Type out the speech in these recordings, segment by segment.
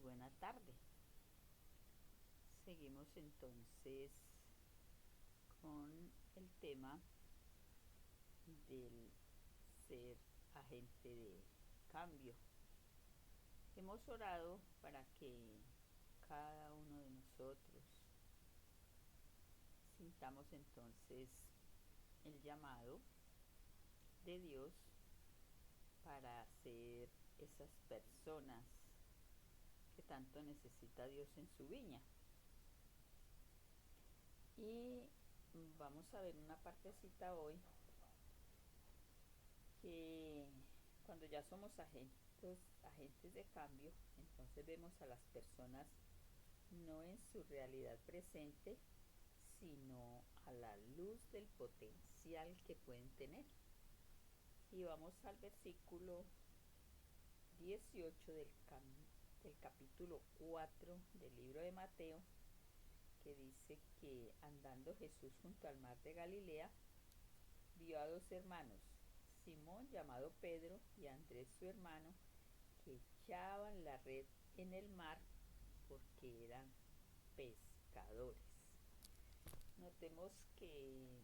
buena tarde. Seguimos entonces con el tema del ser agente de cambio. Hemos orado para que cada uno de nosotros sintamos entonces el llamado de Dios para ser esas personas que tanto necesita Dios en su viña. Y vamos a ver una partecita hoy que cuando ya somos agentes de cambio, entonces vemos a las personas no en su realidad presente, sino a la luz del potencial que pueden tener. Y vamos al versículo 18 del capítulo 4 del libro de Mateo, que dice que andando Jesús junto al mar de Galilea, vio a dos hermanos, Simón llamado Pedro y Andrés su hermano, que echaban la red en el mar porque eran pescadores. Notemos que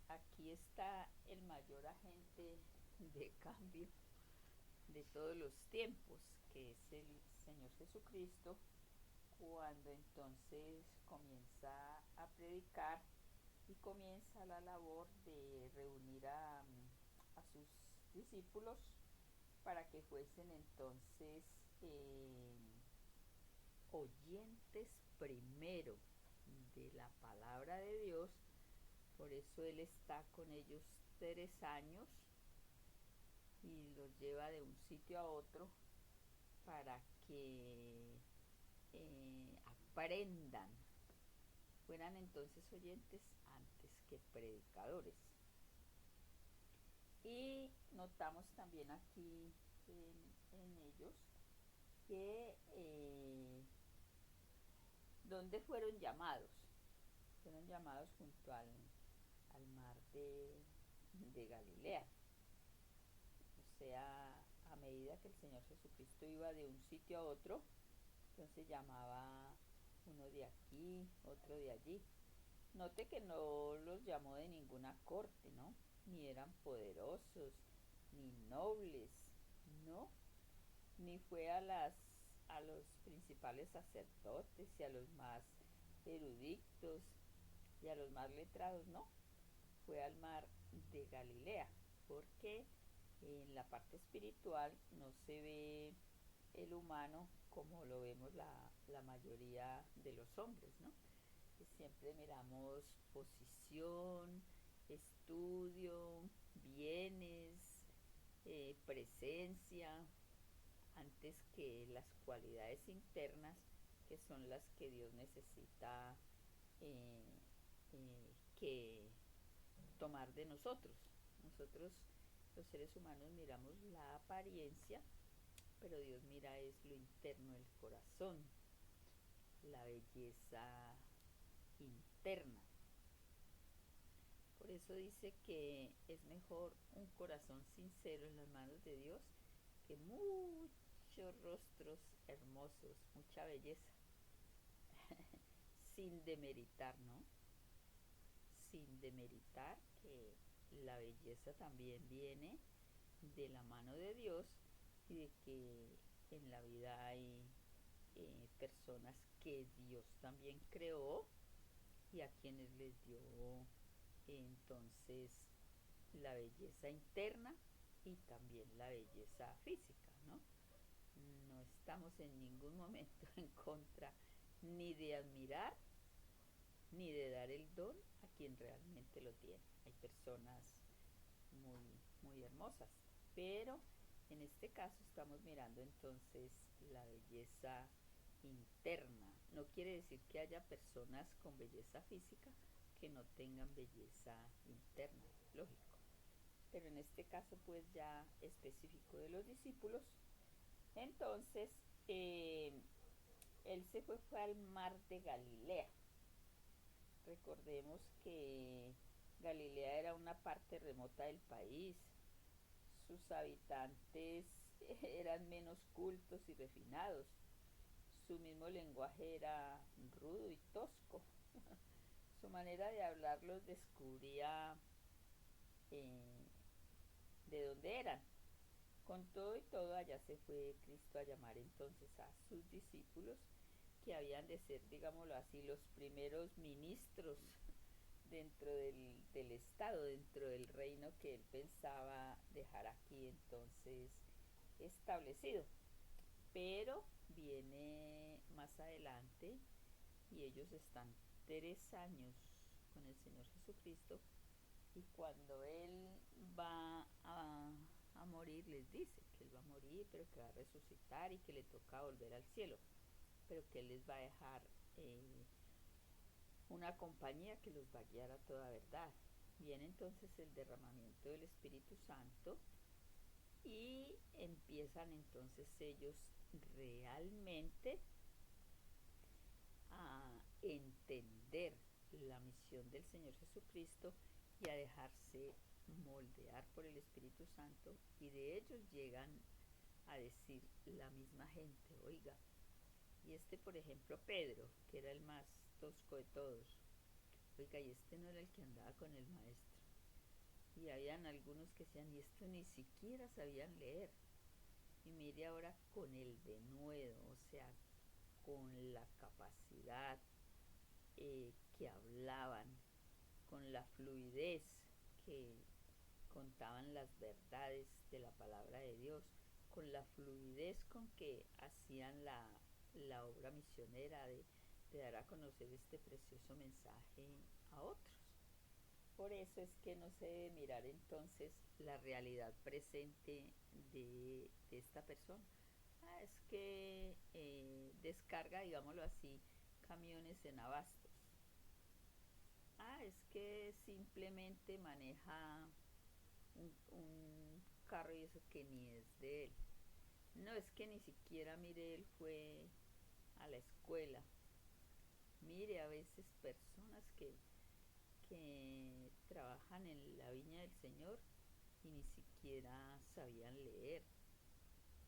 aquí está el mayor agente de cambio de todos los tiempos, que es el Señor Jesucristo, cuando entonces comienza a predicar y comienza la labor de reunir a sus discípulos para que fuesen entonces oyentes primero de la palabra de Dios. Por eso Él está con ellos 3 años y los lleva de un sitio a otro para que aprendan, fueran entonces oyentes antes que predicadores. Y notamos también aquí en ellos que donde fueron llamados junto al mar de Galilea. O sea, a medida que el Señor Jesucristo iba de un sitio a otro, entonces llamaba uno de aquí, otro de allí. Note que no los llamó de ninguna corte, ¿no? Ni eran poderosos, ni nobles, ¿no? Ni fue a los principales sacerdotes y a los más eruditos y a los más letrados, no. Fue al mar de Galilea, porque en la parte espiritual no se ve el humano como lo vemos la mayoría de los hombres, ¿no? Que siempre miramos posición, estudio, bienes, presencia, antes que las cualidades internas, que son las que Dios necesita eh, que tomar de nosotros. Nosotros, los seres humanos, miramos la apariencia, pero Dios mira es lo interno del corazón, la belleza interna. Por eso dice que es mejor un corazón sincero en las manos de Dios que muchos rostros hermosos, mucha belleza, sin demeritar, ¿no? Sin demeritar que la belleza también viene de la mano de Dios y de que en la vida hay personas que Dios también creó y a quienes les dio entonces la belleza interna y también la belleza física, ¿no? No estamos en ningún momento en contra ni de admirar ni de dar el don a quien realmente lo tiene. Hay personas muy hermosas, pero en este caso estamos mirando entonces la belleza interna. No quiere decir que haya personas con belleza física que no tengan belleza interna, lógico. Pero en este caso pues ya específico de los discípulos, entonces él fue al mar de Galilea. Recordemos que Galilea era una parte remota del país, sus habitantes eran menos cultos y refinados, su mismo lenguaje era rudo y tosco. Su manera de hablar los descubría eh, de dónde eran. Con todo y todo, allá se fue Cristo a llamar entonces a sus discípulos, que habían de ser, digámoslo así, los primeros ministros dentro del Estado, dentro del reino que él pensaba dejar aquí entonces establecido. Pero viene más adelante y ellos están 3 años con el Señor Jesucristo, y cuando Él va a morir les dice que Él va a morir, pero que va a resucitar y que le toca volver al cielo, pero que Él les va a dejar una compañía que los va a guiar a toda verdad. Viene entonces el derramamiento del Espíritu Santo y empiezan entonces ellos realmente a entender la misión del Señor Jesucristo y a dejarse moldear por el Espíritu Santo, y de ellos llegan a decir la misma gente, oiga, y este por ejemplo Pedro, que era el más tosco de todos, oiga, y este no era el que andaba con el maestro. Y habían algunos que decían, y esto ni siquiera sabían leer. Y mire ahora con el denuedo, o sea, con la capacidad que hablaban, con la fluidez que contaban las verdades de la palabra de Dios, con la fluidez con que hacían la obra misionera de dar a conocer este precioso mensaje a otros. Por eso es que no se debe mirar entonces la realidad presente de esta persona. Es que descarga, digámoslo así, camiones en abastos. Es que simplemente maneja un carro y eso que ni es de él. No, es que ni siquiera, mire, él fue a la escuela. Mire, a veces personas que trabajan en la viña del Señor y ni siquiera sabían leer,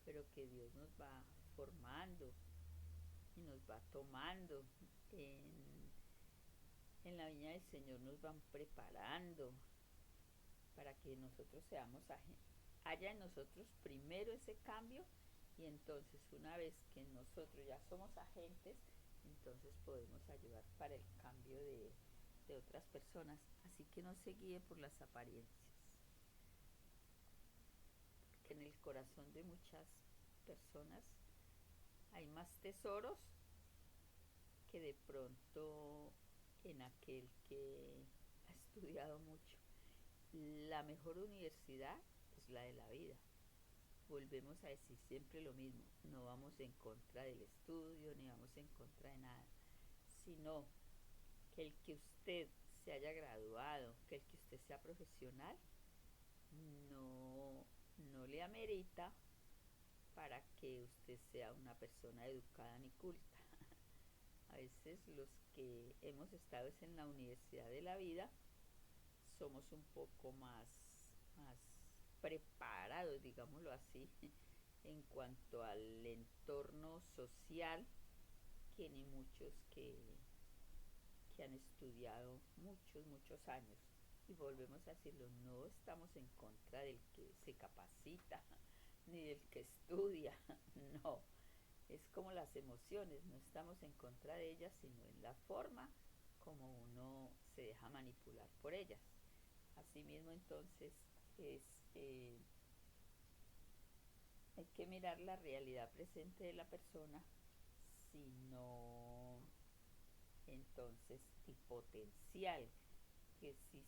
pero que Dios nos va formando y nos va tomando en la viña del Señor, nos van preparando para que nosotros seamos haya en nosotros primero ese cambio, y entonces una vez que nosotros ya somos agentes, entonces podemos ayudar para el cambio de otras personas. Así que no se guíe por las apariencias, porque en el corazón de muchas personas hay más tesoros que de pronto en aquel que ha estudiado mucho. La mejor universidad es la de la vida. Volvemos a decir siempre lo mismo, no vamos en contra del estudio ni vamos en contra de nada, sino que el que usted se haya graduado, que el que usted sea profesional, no, no le amerita para que usted sea una persona educada ni culta. A veces los que hemos estado en la universidad de la vida somos un poco más preparados, digámoslo así, en cuanto al entorno social, que ni muchos que han estudiado muchos años. Y volvemos a decirlo, no estamos en contra del que se capacita, ni del que estudia, no. Es como las emociones, no estamos en contra de ellas, sino en la forma como uno se deja manipular por ellas. Asimismo, entonces, es, eh, hay que mirar la realidad presente de la persona, sino entonces el potencial, que si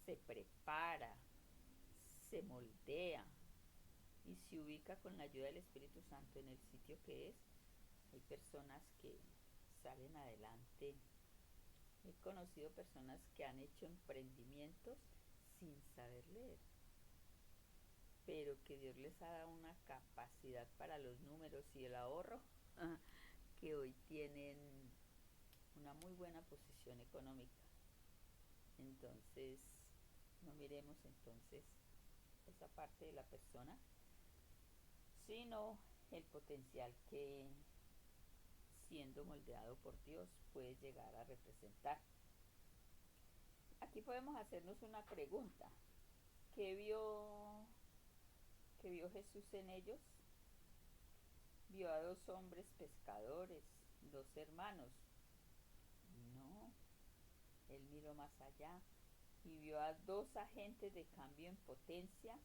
se prepara, se moldea y se ubica con la ayuda del Espíritu Santo en el sitio que es, hay personas que salen adelante. He conocido personas que han hecho emprendimientos sin saber leer, pero que Dios les ha dado una capacidad para los números y el ahorro, que hoy tienen una muy buena posición económica. Entonces, no miremos entonces esa parte de la persona, sino el potencial que siendo moldeado por Dios puede llegar a representar. Aquí podemos hacernos una pregunta. ¿Qué vio Jesús en ellos? Vio a dos hombres pescadores, dos hermanos. No, él miró más allá y vio a dos agentes de cambio en potencia,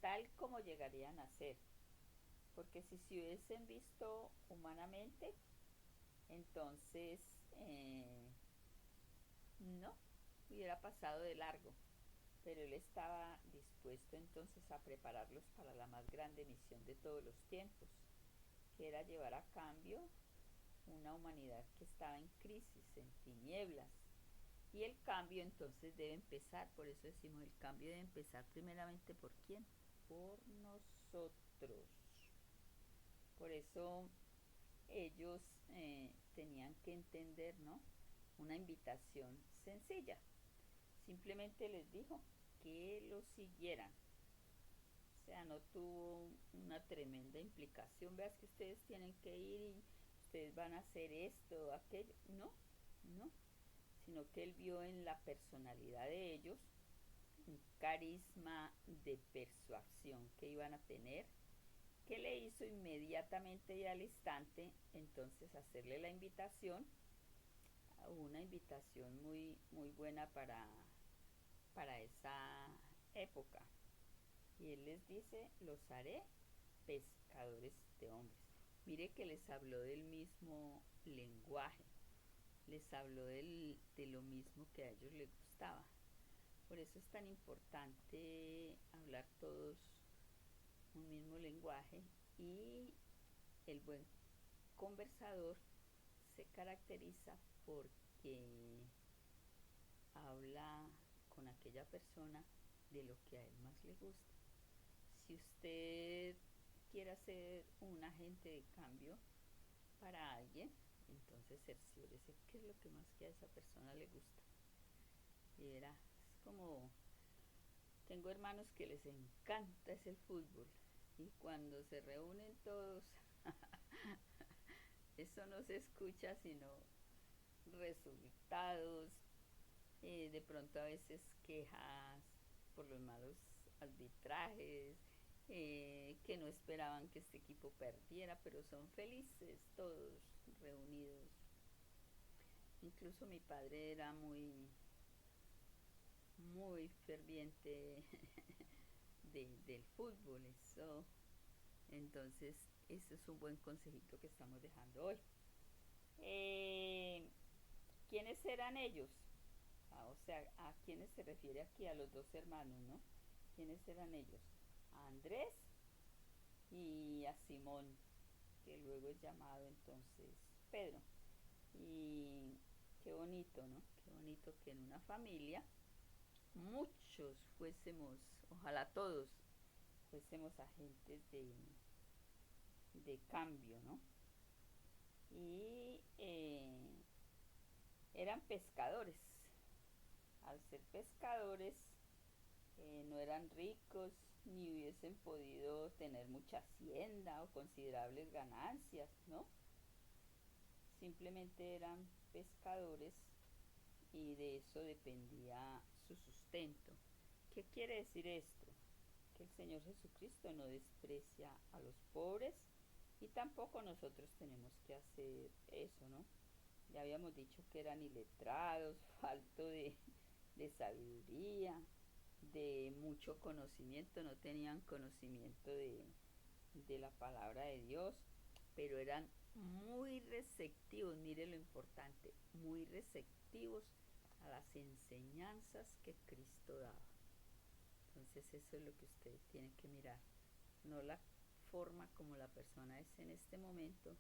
tal como llegarían a ser. Porque si se hubiesen visto humanamente, entonces no, hubiera pasado de largo. Pero él estaba dispuesto entonces a prepararlos para la más grande misión de todos los tiempos, que era llevar a cambio una humanidad que estaba en crisis, en tinieblas. Y el cambio entonces debe empezar, por eso decimos, el cambio debe empezar primeramente ¿por quién? Por nosotros. Por eso ellos tenían que entender, ¿no? Una invitación sencilla. Simplemente les dijo que lo siguieran. O sea, no tuvo una tremenda implicación. Veas que ustedes tienen que ir y ustedes van a hacer esto o aquello. No, no. Sino que él vio en la personalidad de ellos un carisma de persuasión que iban a tener, que le hizo inmediatamente y al instante entonces hacerle la invitación, una invitación muy, muy buena para esa época. Y él les dice, los haré pescadores de hombres. Mire que les habló del mismo lenguaje, les habló de lo mismo que a ellos les gustaba. Por eso es tan importante hablar todos un mismo lenguaje, y el buen conversador se caracteriza porque habla con aquella persona de lo que a él más le gusta. Si usted quiere ser un agente de cambio para alguien, entonces cerciórese qué es lo que más que a esa persona le gusta. Y verá, es como, tengo hermanos que les encanta es el fútbol, y cuando se reúnen todos, eso no se escucha sino resultados, de pronto a veces quejas por los malos arbitrajes, que no esperaban que este equipo perdiera, pero son felices todos reunidos. Incluso mi padre era muy, muy ferviente del fútbol, eso. Entonces, eso es un buen consejito que estamos dejando hoy. Eh, ¿Quiénes eran ellos? O sea, ¿a quiénes se refiere aquí? A los dos hermanos, ¿no? ¿Quiénes eran ellos? A Andrés y a Simón, que luego es llamado entonces Pedro. Y qué bonito, ¿no? Qué bonito que en una familia muchos fuésemos, ojalá todos, fuésemos agentes de cambio, ¿no? Y eran pescadores. Al ser pescadores, no eran ricos ni hubiesen podido tener mucha hacienda o considerables ganancias, ¿no? Simplemente eran pescadores y de eso dependía su sustento. ¿Qué quiere decir esto? Que el Señor Jesucristo no desprecia a los pobres, y tampoco nosotros tenemos que hacer eso, ¿no? Ya habíamos dicho que eran iletrados, falto de sabiduría, de mucho conocimiento, no tenían conocimiento de la palabra de Dios, pero eran muy receptivos, mire lo importante, muy receptivos a las enseñanzas que Cristo daba. Entonces eso es lo que usted tiene que mirar, no la forma como la persona es en este momento,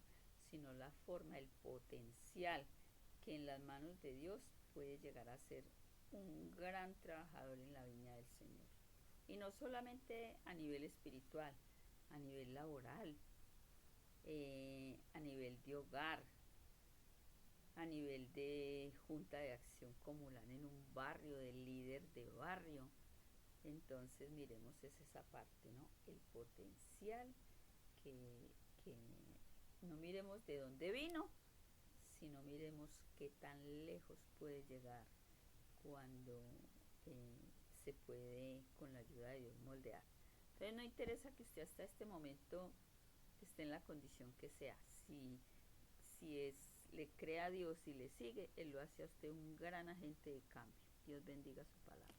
sino la forma, el potencial que en las manos de Dios puede llegar a ser un gran trabajador en la viña del Señor. Y no solamente a nivel espiritual, a nivel laboral, a nivel de hogar, a nivel de junta de acción comunal en un barrio, de líder de barrio. Entonces miremos es esa parte, ¿no? El potencial que que no miremos de dónde vino, sino miremos qué tan lejos puede llegar cuando se puede con la ayuda de Dios moldear. Entonces no interesa que usted hasta este momento esté en la condición que sea. Si le cree a Dios y le sigue, Él lo hace a usted un gran agente de cambio. Dios bendiga su palabra.